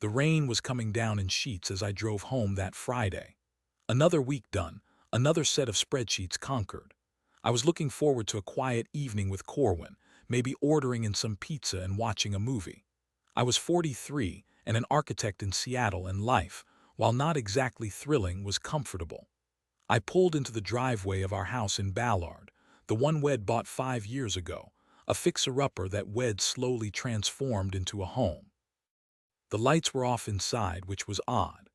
The rain was coming down in sheets as I drove home that Friday. Another week done, another set of spreadsheets conquered. I was looking forward to a quiet evening with Corwin, maybe ordering in some pizza and watching a movie. I was 43 and an architect in Seattle, and life, while not exactly thrilling, was comfortable. I pulled into the driveway of our house in Ballard, the one Wed bought 5 years ago, a fixer-upper that Wed slowly transformed into a home. The lights were off inside, which was odd.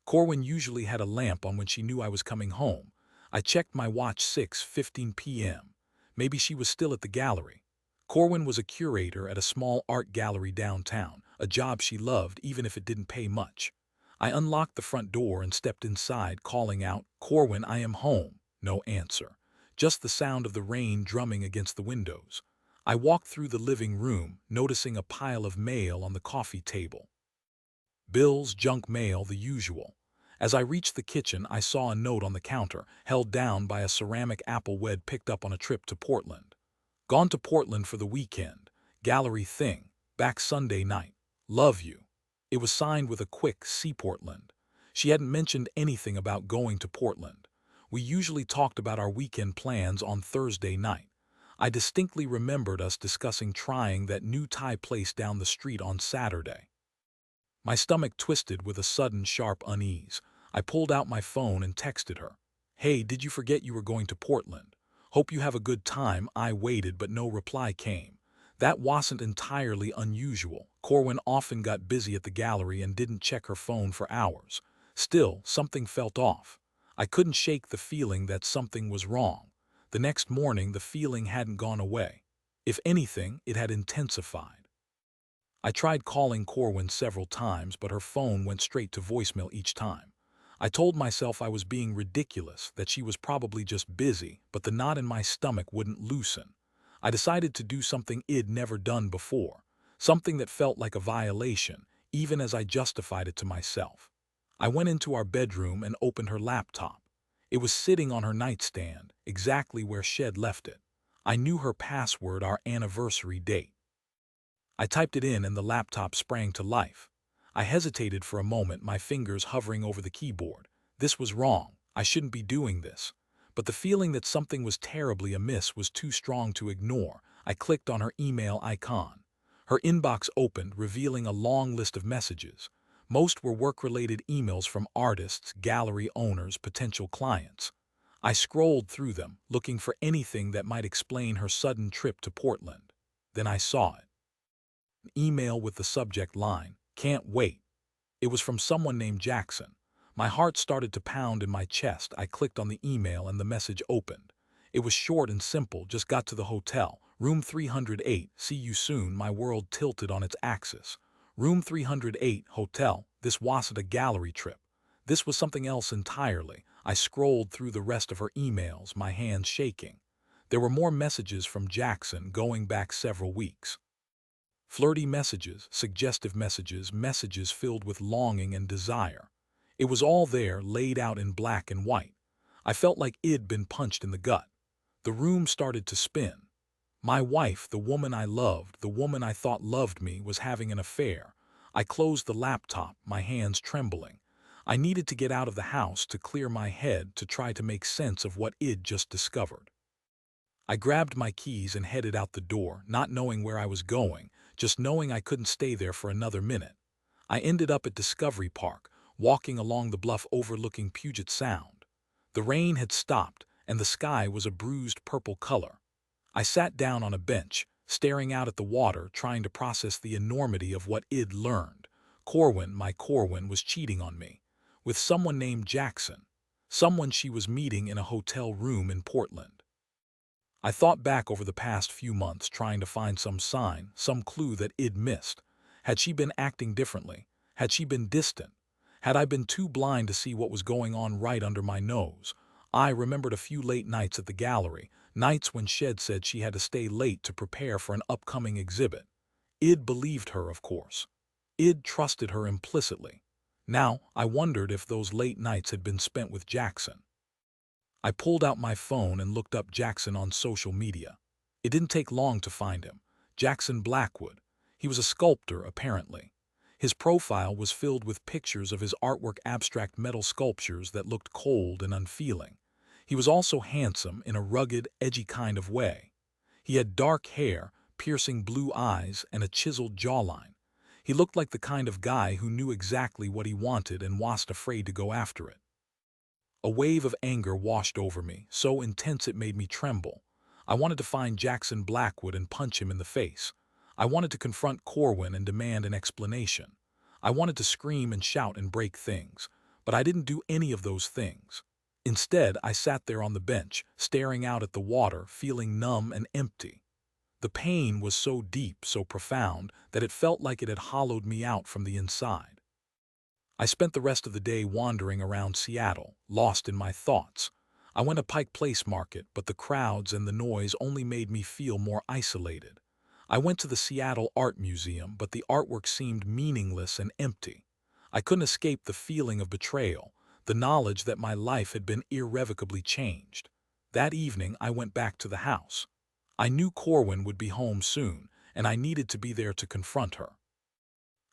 Corwin usually had a lamp on when she knew I was coming home. I checked my watch, 6:15 p.m. Maybe she was still at the gallery. Corwin was a curator at a small art gallery downtown, a job she loved even if it didn't pay much. I unlocked the front door and stepped inside, calling out, "Corwin, I am home." No answer. Just the sound of the rain drumming against the windows. I walked through the living room, noticing a pile of mail on the coffee table. Bills, junk mail, the usual. As I reached the kitchen, I saw a note on the counter, held down by a ceramic apple Wed picked up on a trip to Portland. Gone to Portland for the weekend. Gallery thing. Back Sunday night. Love you. It was signed with a quick "See Portland." She hadn't mentioned anything about going to Portland. We usually talked about our weekend plans on Thursday night. I distinctly remembered us discussing trying that new Thai place down the street on Saturday. My stomach twisted with a sudden sharp unease. I pulled out my phone and texted her. "Hey, did you forget you were going to Portland? Hope you have a good time." I waited, but no reply came. That wasn't entirely unusual. Corwin often got busy at the gallery and didn't check her phone for hours. Still, something felt off. I couldn't shake the feeling that something was wrong. The next morning, the feeling hadn't gone away. If anything, it had intensified. I tried calling Corwin several times, but her phone went straight to voicemail each time. I told myself I was being ridiculous, that she was probably just busy, but the knot in my stomach wouldn't loosen. I decided to do something I'd never done before, something that felt like a violation, even as I justified it to myself. I went into our bedroom and opened her laptop. It was sitting on her nightstand, exactly where Shed left it. I knew her password, our anniversary date. I typed it in and the laptop sprang to life. I hesitated for a moment, my fingers hovering over the keyboard. This was wrong. I shouldn't be doing this. But the feeling that something was terribly amiss was too strong to ignore. I clicked on her email icon. Her inbox opened, revealing a long list of messages. Most were work-related emails from artists, gallery owners, potential clients. I scrolled through them, looking for anything that might explain her sudden trip to Portland. Then I saw it. An email with the subject line, "Can't wait." It was from someone named Jackson. My heart started to pound in my chest. I clicked on the email and the message opened. It was short and simple: "Just got to the hotel. Room 308. See you soon." My world tilted on its axis. Room 308, hotel. This wasn't a gallery trip. This was something else entirely. I scrolled through the rest of her emails, my hands shaking. There were more messages from Jackson going back several weeks. Flirty messages, suggestive messages, messages filled with longing and desire. It was all there, laid out in black and white. I felt like I'd been punched in the gut. The room started to spin. My wife, the woman I loved, the woman I thought loved me, was having an affair. I closed the laptop, my hands trembling. I needed to get out of the house, to clear my head, to try to make sense of what I'd just discovered. I grabbed my keys and headed out the door, not knowing where I was going, just knowing I couldn't stay there for another minute. I ended up at Discovery Park, walking along the bluff overlooking Puget Sound. The rain had stopped, and the sky was a bruised purple color. I sat down on a bench, staring out at the water, trying to process the enormity of what I'd learned. Corwin, my Corwin, was cheating on me. With someone named Jackson. Someone she was meeting in a hotel room in Portland. I thought back over the past few months, trying to find some sign, some clue that I'd missed. Had she been acting differently? Had she been distant? Had I been too blind to see what was going on right under my nose? I remembered a few late nights at the gallery, nights when Shed said she had to stay late to prepare for an upcoming exhibit. I'd believed her, of course. I'd trusted her implicitly. Now, I wondered if those late nights had been spent with Jackson. I pulled out my phone and looked up Jackson on social media. It didn't take long to find him. Jackson Blackwood. He was a sculptor, apparently. His profile was filled with pictures of his artwork, abstract metal sculptures that looked cold and unfeeling. He was also handsome in a rugged, edgy kind of way. He had dark hair, piercing blue eyes, and a chiseled jawline. He looked like the kind of guy who knew exactly what he wanted and wasn't afraid to go after it. A wave of anger washed over me, so intense it made me tremble. I wanted to find Jackson Blackwood and punch him in the face. I wanted to confront Corwin and demand an explanation. I wanted to scream and shout and break things, but I didn't do any of those things. Instead, I sat there on the bench, staring out at the water, feeling numb and empty. The pain was so deep, so profound, that it felt like it had hollowed me out from the inside. I spent the rest of the day wandering around Seattle, lost in my thoughts. I went to Pike Place Market, but the crowds and the noise only made me feel more isolated. I went to the Seattle Art Museum, but the artwork seemed meaningless and empty. I couldn't escape the feeling of betrayal, the knowledge that my life had been irrevocably changed. That evening, I went back to the house. I knew Corwin would be home soon, and I needed to be there to confront her.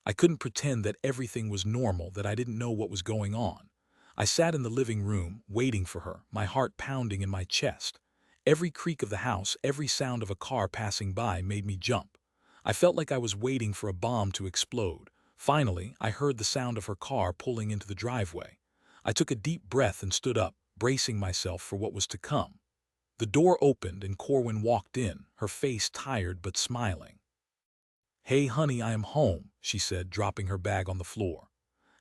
I couldn't pretend that everything was normal, that I didn't know what was going on. I sat in the living room, waiting for her, my heart pounding in my chest. Every creak of the house, every sound of a car passing by made me jump. I felt like I was waiting for a bomb to explode. Finally, I heard the sound of her car pulling into the driveway. I took a deep breath and stood up, bracing myself for what was to come. The door opened and Corwin walked in, her face tired but smiling. "Hey honey, I am home," she said, dropping her bag on the floor.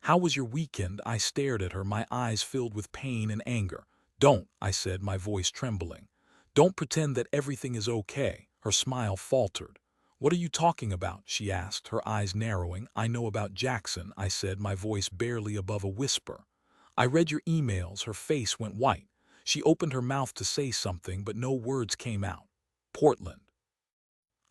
"How was your weekend?" I stared at her, my eyes filled with pain and anger. "Don't," I said, my voice trembling. "Don't pretend that everything is okay." Her smile faltered. "What are you talking about?" she asked, her eyes narrowing. "I know about Jackson," I said, my voice barely above a whisper. "I read your emails." Her face went white. She opened her mouth to say something, but no words came out. "Portland?"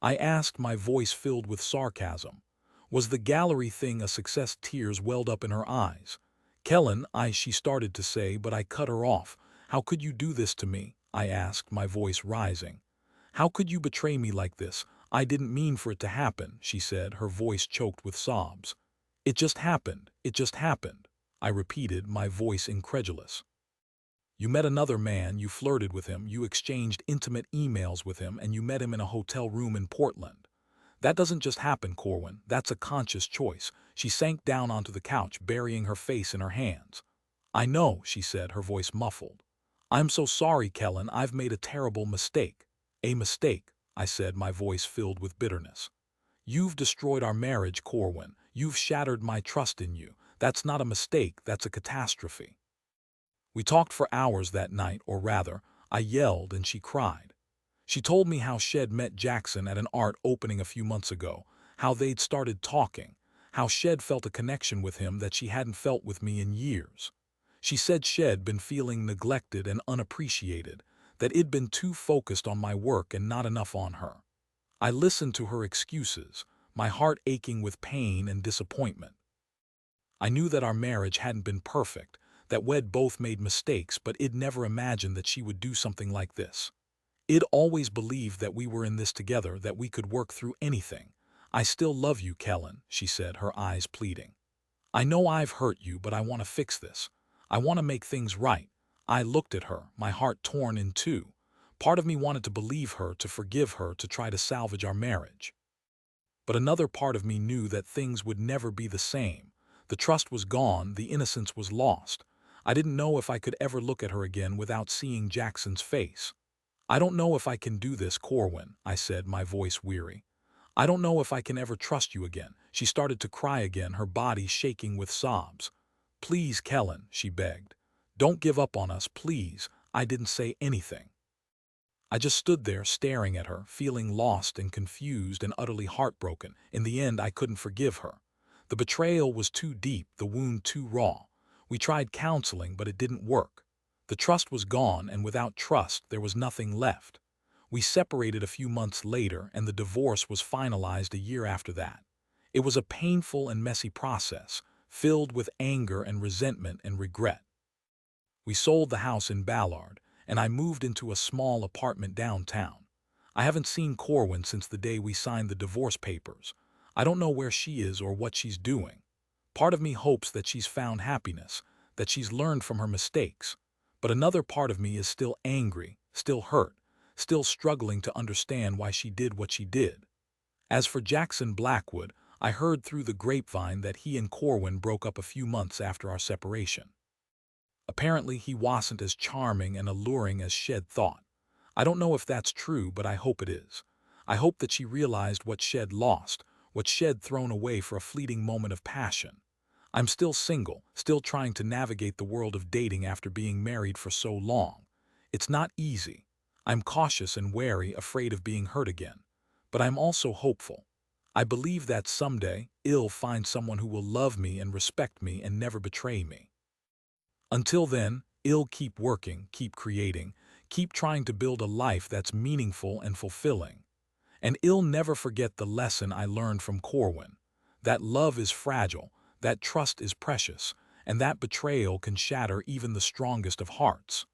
I asked, my voice filled with sarcasm. Was the gallery thing a success? Tears welled up in her eyes. "Kellen," she started to say, but I cut her off. "How could you do this to me?" I asked, my voice rising. "How could you betray me like this?" "I didn't mean for it to happen," she said, her voice choked with sobs. "It just happened. It just happened," I repeated, my voice incredulous. "You met another man, you flirted with him, you exchanged intimate emails with him, and you met him in a hotel room in Portland. That doesn't just happen, Corwin. That's a conscious choice." She sank down onto the couch, burying her face in her hands. "I know," she said, her voice muffled. "I'm so sorry, Kellen. I've made a terrible mistake." "A mistake," I said, my voice filled with bitterness. "You've destroyed our marriage, Corwin. You've shattered my trust in you. That's not a mistake, that's a catastrophe." We talked for hours that night, or rather, I yelled and she cried. She told me how Shed met Jackson at an art opening a few months ago, how they'd started talking, how Shed felt a connection with him that she hadn't felt with me in years. She said Shed been feeling neglected and unappreciated, that it'd been too focused on my work and not enough on her. I listened to her excuses, my heart aching with pain and disappointment. I knew that our marriage hadn't been perfect, that we'd both made mistakes, but I'd never imagined that she would do something like this. I'd always believed that we were in this together, that we could work through anything. "I still love you, Kellen," she said, her eyes pleading. "I know I've hurt you, but I want to fix this. I want to make things right." I looked at her, my heart torn in two. Part of me wanted to believe her, to forgive her, to try to salvage our marriage. But another part of me knew that things would never be the same. The trust was gone, the innocence was lost. I didn't know if I could ever look at her again without seeing Jackson's face. "I don't know if I can do this, Corwin," I said, my voice weary. "I don't know if I can ever trust you again." She started to cry again, her body shaking with sobs. "Please, Kellen," she begged. "Don't give up on us, please." I didn't say anything. I just stood there staring at her, feeling lost and confused and utterly heartbroken. In the end, I couldn't forgive her. The betrayal was too deep, the wound too raw. We tried counseling, but it didn't work. The trust was gone, and without trust, there was nothing left. We separated a few months later, and the divorce was finalized a year after that. It was a painful and messy process, filled with anger and resentment and regret. We sold the house in Ballard, and I moved into a small apartment downtown. I haven't seen Corwin since the day we signed the divorce papers. I don't know where she is or what she's doing. Part of me hopes that she's found happiness, that she's learned from her mistakes. But another part of me is still angry, still hurt, still struggling to understand why she did what she did. As for Jackson Blackwood, I heard through the grapevine that he and Corwin broke up a few months after our separation. Apparently, he wasn't as charming and alluring as Shed thought. I don't know if that's true, but I hope it is. I hope that she realized what Shed lost, what Shed thrown away for a fleeting moment of passion. I'm still single, still trying to navigate the world of dating after being married for so long. It's not easy. I'm cautious and wary, afraid of being hurt again. But I'm also hopeful. I believe that someday, I'll find someone who will love me and respect me and never betray me. Until then, I'll keep working, keep creating, keep trying to build a life that's meaningful and fulfilling. And I'll never forget the lesson I learned from Corwin. That love is fragile, that trust is precious, and that betrayal can shatter even the strongest of hearts.